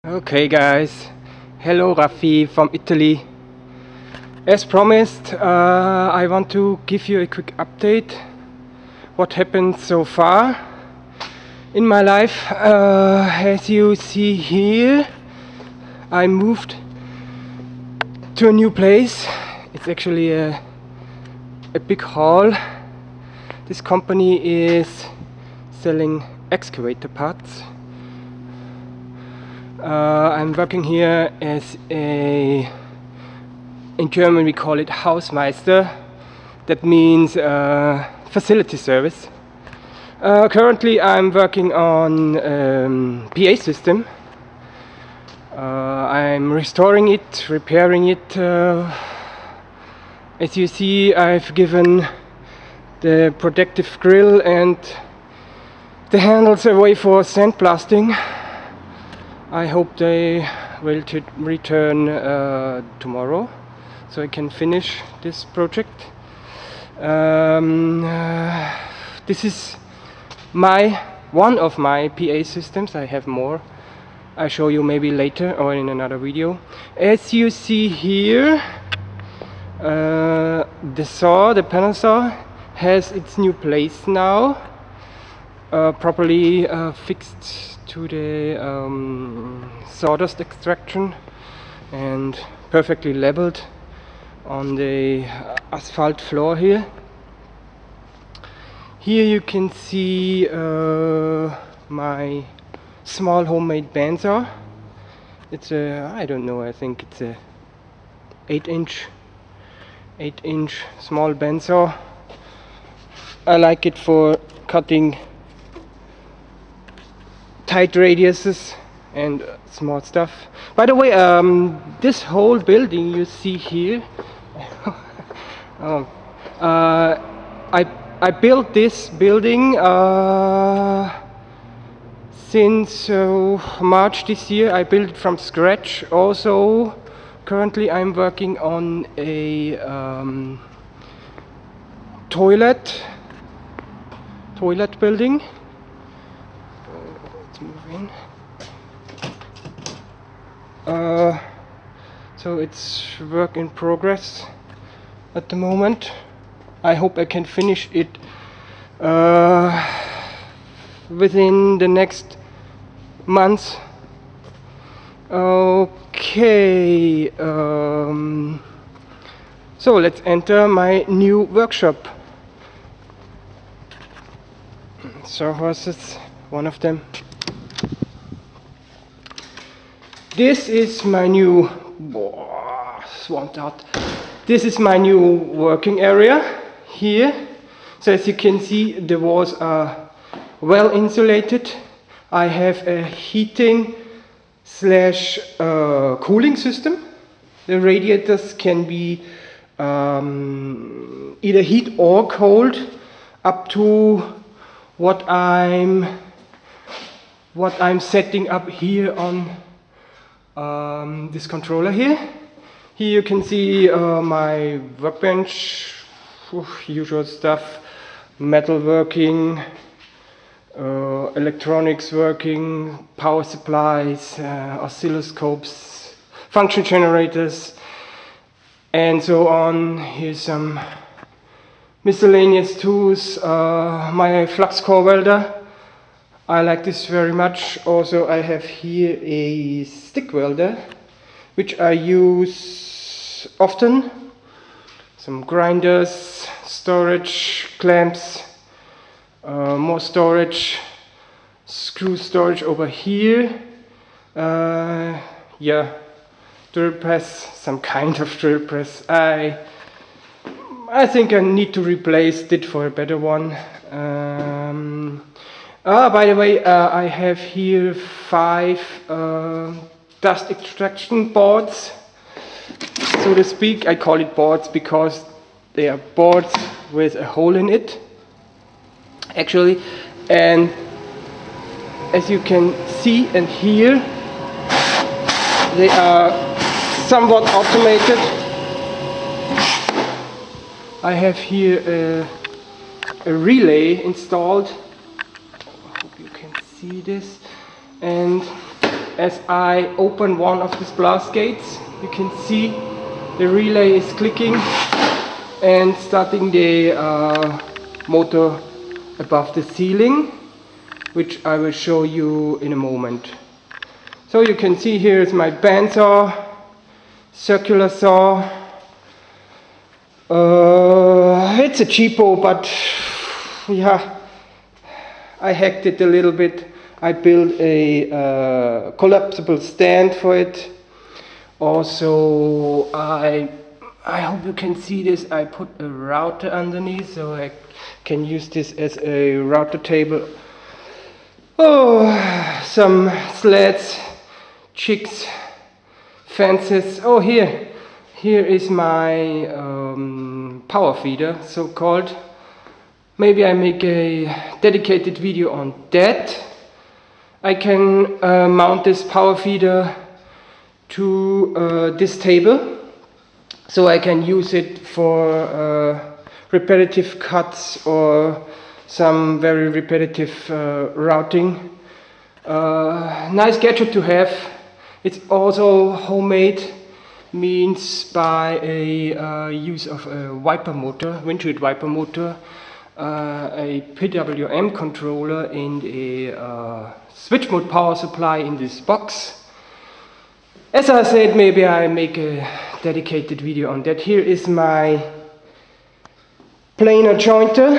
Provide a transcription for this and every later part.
Okay guys, hello Raffi from Italy. As promised, I want to give you a quick update what happened so far in my life. As you see here, I moved to a new place. It's actually a big hall. This company is selling excavator parts. I'm working here as in German we call it Hausmeister. That means facility service. Currently I'm working on PA system. I'm restoring it, repairing it. As you see, I've given the protective grill and the handles away for sandblasting. I hope they will return tomorrow, so I can finish this project. This is one of my PA systems. I have more. I'll show you maybe later or in another video. As you see here, the panel saw has its new place now, properly fixed to the sawdust extraction and perfectly leveled on the asphalt floor here. Here you can see my small homemade bandsaw. It's a, I don't know, I think it's a 8-inch small bandsaw. I like it for cutting tight radiuses and small stuff. By the way, this whole building you see here, I built this building since March this year. I built it from scratch. Also, currently I'm working on a toilet building. Let's move in. So it's work in progress at the moment. I hope I can finish it within the next month. Okay, so let's enter my new workshop. Sawhorses, one of them. This is my new swamped out. This is my new working area here. So as you can see, the walls are well insulated. I have a heating slash cooling system. The radiators can be either heat or cold, up to what I'm setting up here on this controller here. Here you can see my workbench, usual stuff, metal working, electronics working, power supplies, oscilloscopes, function generators, and so on. Here's some miscellaneous tools, my flux core welder. I like this very much. Also I have here a stick welder, which I use often. Some grinders, storage, clamps, more storage, screw storage over here. Yeah, drill press, some kind of drill press. I think I need to replace it for a better one. By the way, I have here 5 dust extraction boards, so to speak. I call it boards because they are boards with a hole in it, actually. And as you can see and hear, they are somewhat automated. I have here a relay installed. I hope you can see this. And as I open one of the splash gates, you can see the relay is clicking and starting the motor above the ceiling, which I will show you in a moment. So you can see here is my bandsaw, circular saw. It's a cheapo, but yeah, I hacked it a little bit. I built a collapsible stand for it. Also, I hope you can see this. I put a router underneath, so I can use this as a router table. Oh, some sleds, jigs, fences. Oh, here is my power feeder, so called. Maybe I make a dedicated video on that. I can mount this power feeder to this table, so I can use it for repetitive cuts or some very repetitive routing. Nice gadget to have. It's also homemade, means by a use of a wiper motor, windshield wiper motor, a PWM controller and a switch mode power supply in this box. As I said, maybe I make a dedicated video on that. Here is my planer jointer.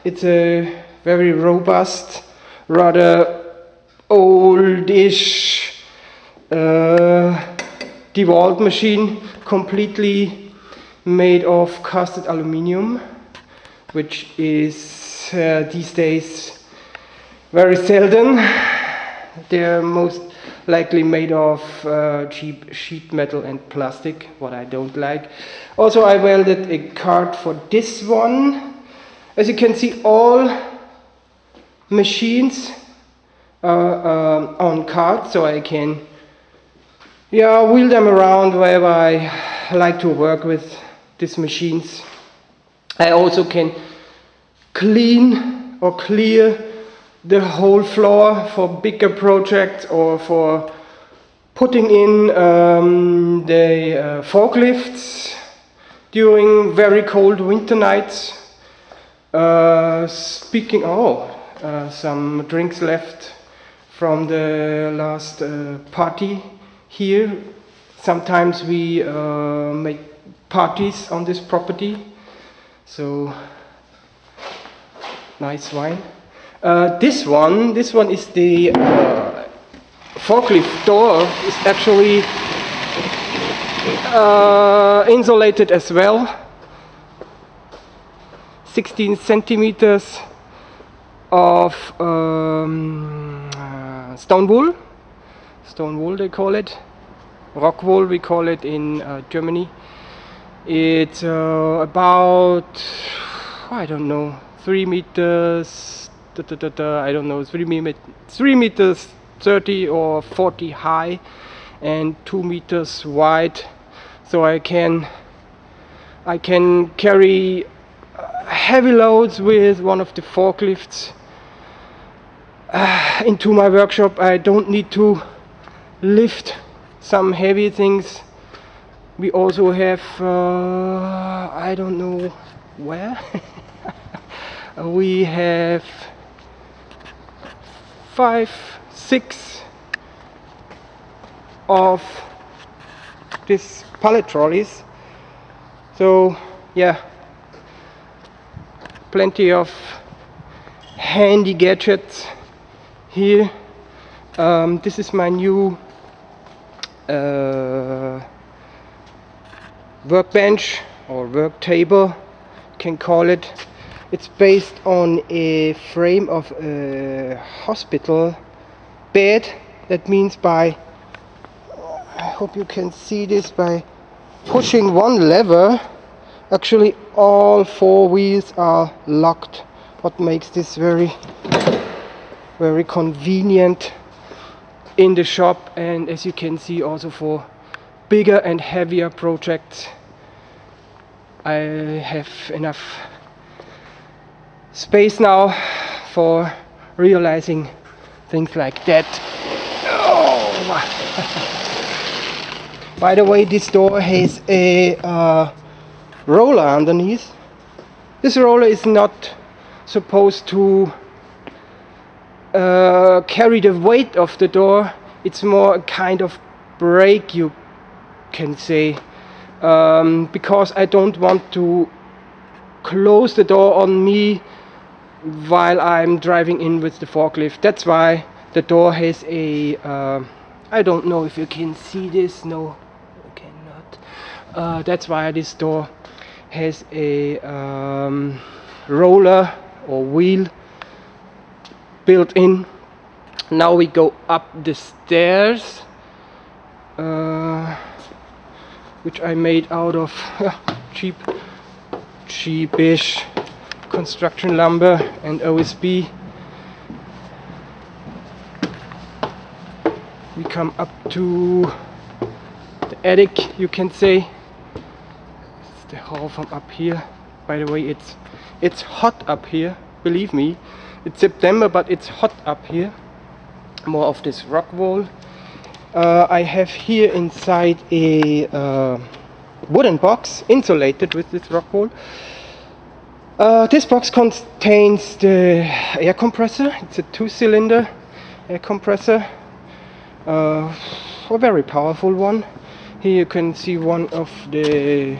It's a very robust, rather oldish DeWalt machine, completely made of casted aluminium, which is these days very seldom. They're most likely made of cheap sheet metal and plastic, what I don't like. Also, I welded a card for this one. As you can see, all machines are on cards, so I can wheel them around wherever I like to work with these machines. I also can clean or clear the whole floor for bigger projects or for putting in the forklifts during very cold winter nights. Some drinks left from the last party here. Sometimes we make parties on this property, so nice wine. This one is the forklift door. Is actually insulated as well. 16 centimeters of stone wool. Stone wool they call it. Rock wool we call it in Germany. It's about, I don't know, 3 meters. I don't know, 3 meters 30 or 40 high and 2 meters wide. So I can carry heavy loads with one of the forklifts into my workshop. I don't need to lift some heavy things. We also have I don't know where we have 5, 6 of these pallet trolleys. So yeah, plenty of handy gadgets here. This is my new workbench or work table, you can call it. It's based on a frame of a hospital bed. That means by, I hope you can see this, by pushing one lever, actually all 4 wheels are locked, what makes this very convenient in the shop, and as you can see also for bigger and heavier projects I have enough space now for realizing things like that. Oh, By the way, this door has a roller underneath. This roller is not supposed to carry the weight of the door. It's more a kind of brake, you can say, because I don't want to close the door on me while I'm driving in with the forklift. That's why the door has a I don't know if you can see this. No, you cannot. That's why this door has a roller or wheel built in. Now we go up the stairs, which I made out of cheapish construction lumber and OSB. We come up to the attic, you can say. It's the hall from up here. By the way, it's hot up here, believe me. It's September, but it's hot up here. More of this rock wall. I have here inside a wooden box insulated with this rock wall. This box contains the air compressor. It's a 2-cylinder air compressor, a very powerful one. Here you can see one of the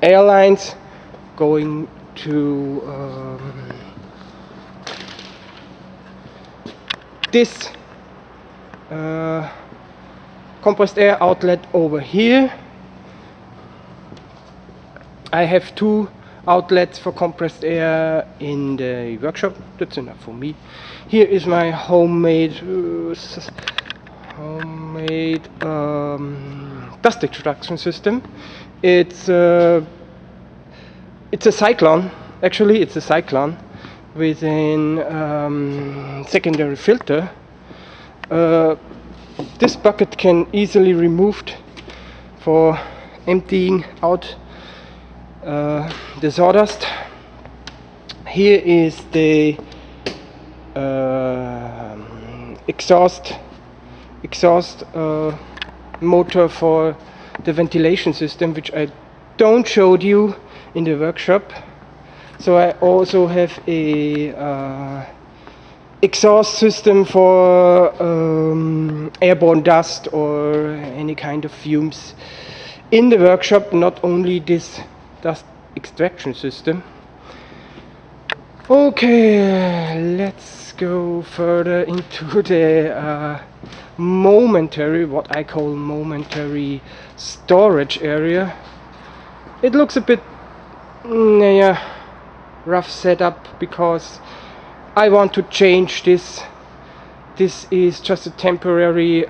airlines going to this compressed air outlet over here. I have 2 outlets for compressed air in the workshop. That's enough for me. Here is my homemade dust extraction system. It's a cyclone. Actually, it's a cyclone with a secondary filter. This bucket can easily removed for emptying out the sawdust. Here is the exhaust motor for the ventilation system, which I don't showed you in the workshop. So I also have a exhaust system for airborne dust or any kind of fumes in the workshop, not only this dust extraction system. Okay, let's go further into the what I call momentary storage area. It looks a bit rough setup because I want to change this. This is just a temporary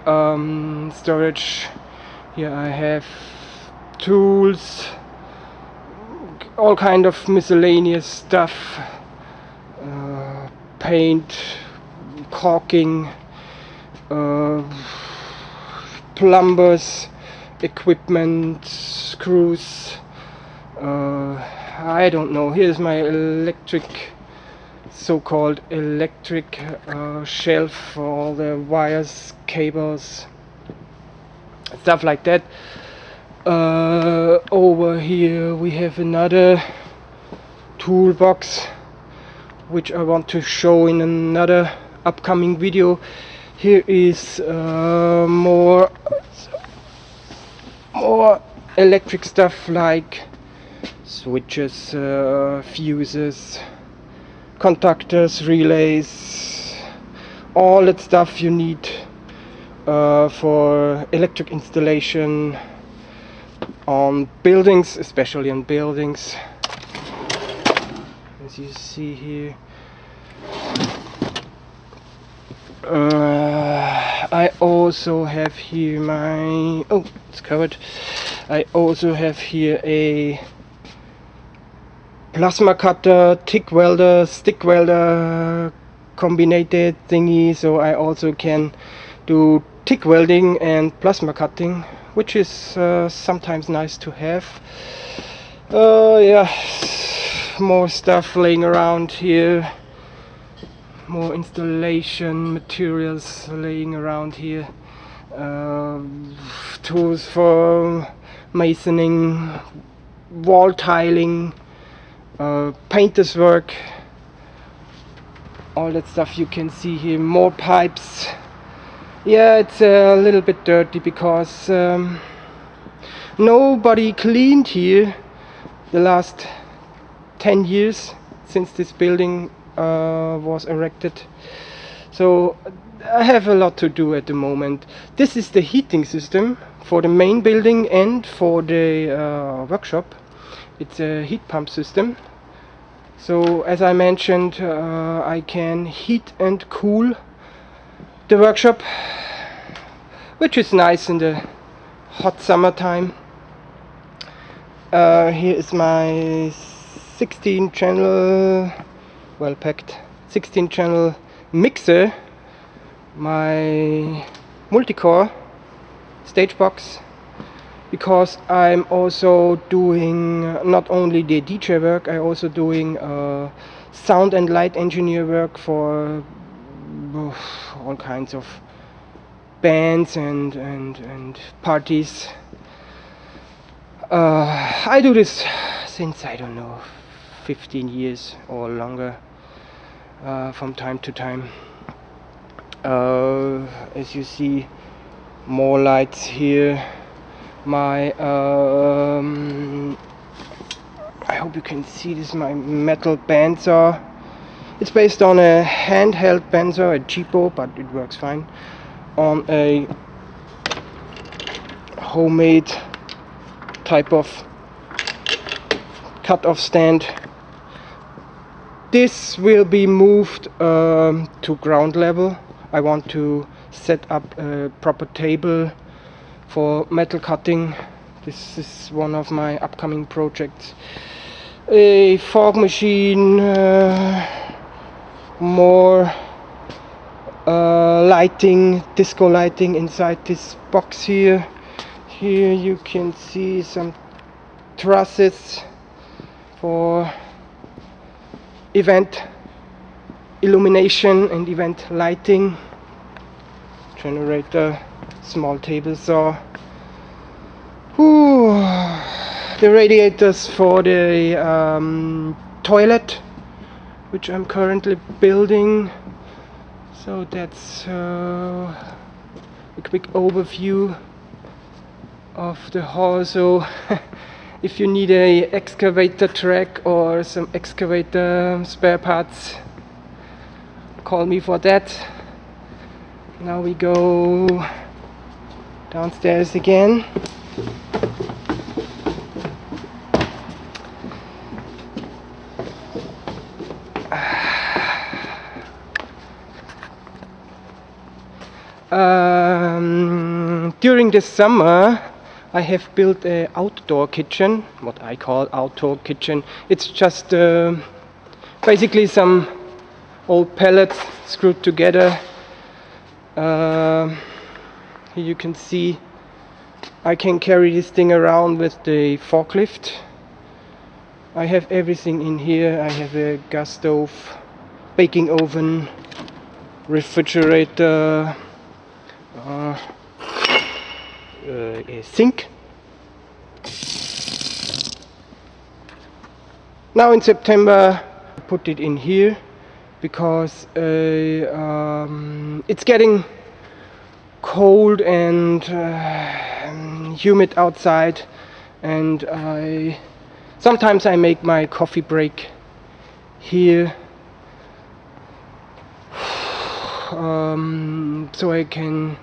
storage. Here I have tools, all kind of miscellaneous stuff, paint, caulking, plumbers, equipment, screws, I don't know. Here's my so-called electric shelf for all the wires, cables, stuff like that. Over here we have another toolbox which I want to show in another upcoming video. Here is more electric stuff like switches, fuses, contactors, relays, all that stuff you need for electric installation on buildings, especially on buildings. As you see here, I also have here my it's covered. I also have here a plasma cutter, TIG welder, stick welder combinated thingy, so I also can do TIG welding and plasma cutting, which is sometimes nice to have. Yeah, more stuff laying around here more installation materials laying around here. Tools for masoning, wall tiling, painter's work, all that stuff you can see here. More pipes. Yeah, it's a little bit dirty because nobody cleaned here the last 10 years since this building was erected. So I have a lot to do at the moment. This is the heating system for the main building and for the workshop. It's a heat pump system. So as I mentioned, I can heat and cool the workshop, which is nice in the hot summertime. Here is my 16 channel, well packed 16 channel mixer, my multi-core stage box, because I'm also doing not only the DJ work, I'm also doing sound and light engineer work for all kinds of bands and parties. I do this since, I don't know, 15 years or longer, from time to time. As you see, more lights here. My I hope you can see this, my metal bandsaw. It's based on a handheld bandsaw, a cheapo, but it works fine, on a homemade type of cut-off stand. This will be moved to ground level. I want to set up a proper table for metal cutting. This is one of my upcoming projects. A fog machine, more lighting, disco lighting inside this box here. Here you can see some trusses for event illumination and event lighting. Generator, small table saw. The radiators for the toilet, which I'm currently building. So that's a quick overview of the hall. So if you need a excavator track or some excavator spare parts, call me for that. Now we go downstairs again. During the summer I have built an outdoor kitchen, what I call outdoor kitchen. It's just basically some old pallets screwed together. Here you can see I can carry this thing around with the forklift. I have everything in here. I have a gas stove, baking oven, refrigerator, a sink. Now in September I put it in here because it's getting cold and humid outside, and sometimes I make my coffee break here, so I can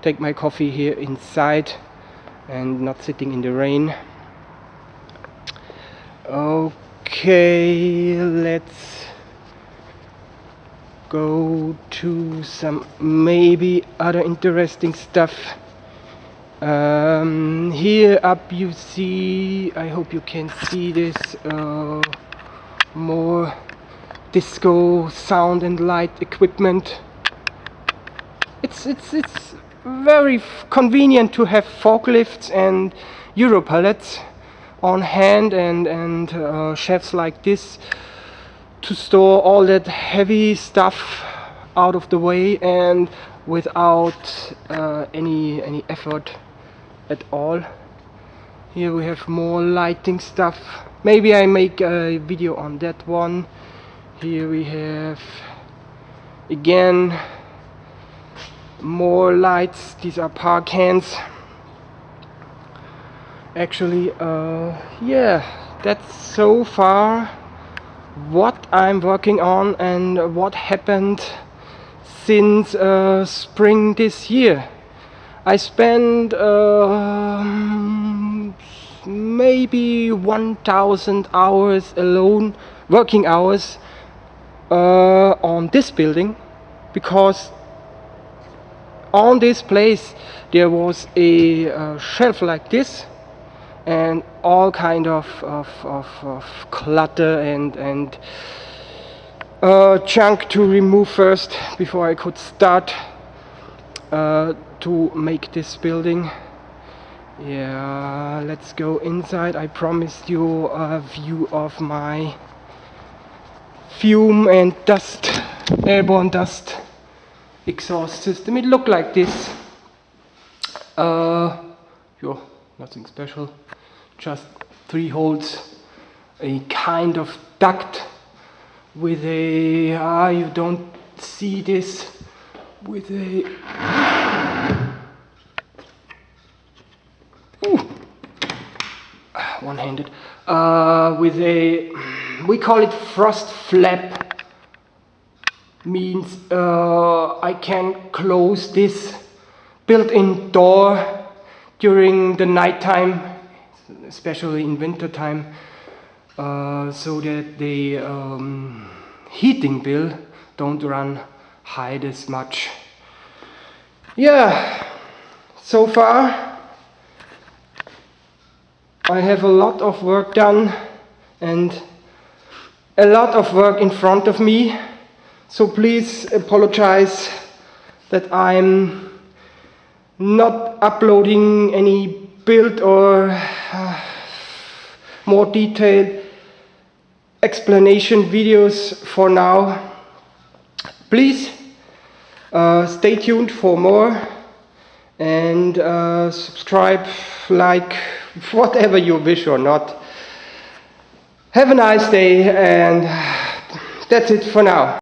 take my coffee here inside and not sitting in the rain. Okay, let's go to some maybe other interesting stuff. Here up you see, I hope you can see this, more disco sound and light equipment. It's very convenient to have forklifts and Euro pallets on hand, and chefs like this to store all that heavy stuff out of the way and without any effort at all. Here we have more lighting stuff. Maybe I make a video on that one. Here we have again more lights. These are park hands. Actually, yeah, that's so far what I'm working on and what happened since spring this year. I spent maybe 1000 hours alone, working hours, on this building, because on this place there was a shelf like this and all kind of clutter and junk to remove first before I could start to make this building. Yeah, let's go inside. I promised you a view of my fume and dust, airborne dust exhaust system. It looked like this. Nothing special, just 3 holes, a kind of duct with a, you don't see this, with a, one-handed, with a, we call it frost flap, means I can close this built-in door during the night time, especially in winter time, so that the heating bill don't run high this much. Yeah, so far I have a lot of work done and a lot of work in front of me, so please apologize that I'm not uploading any build or more detailed explanation videos for now. Please stay tuned for more and subscribe, like, whatever you wish or not. Have a nice day, and that's it for now.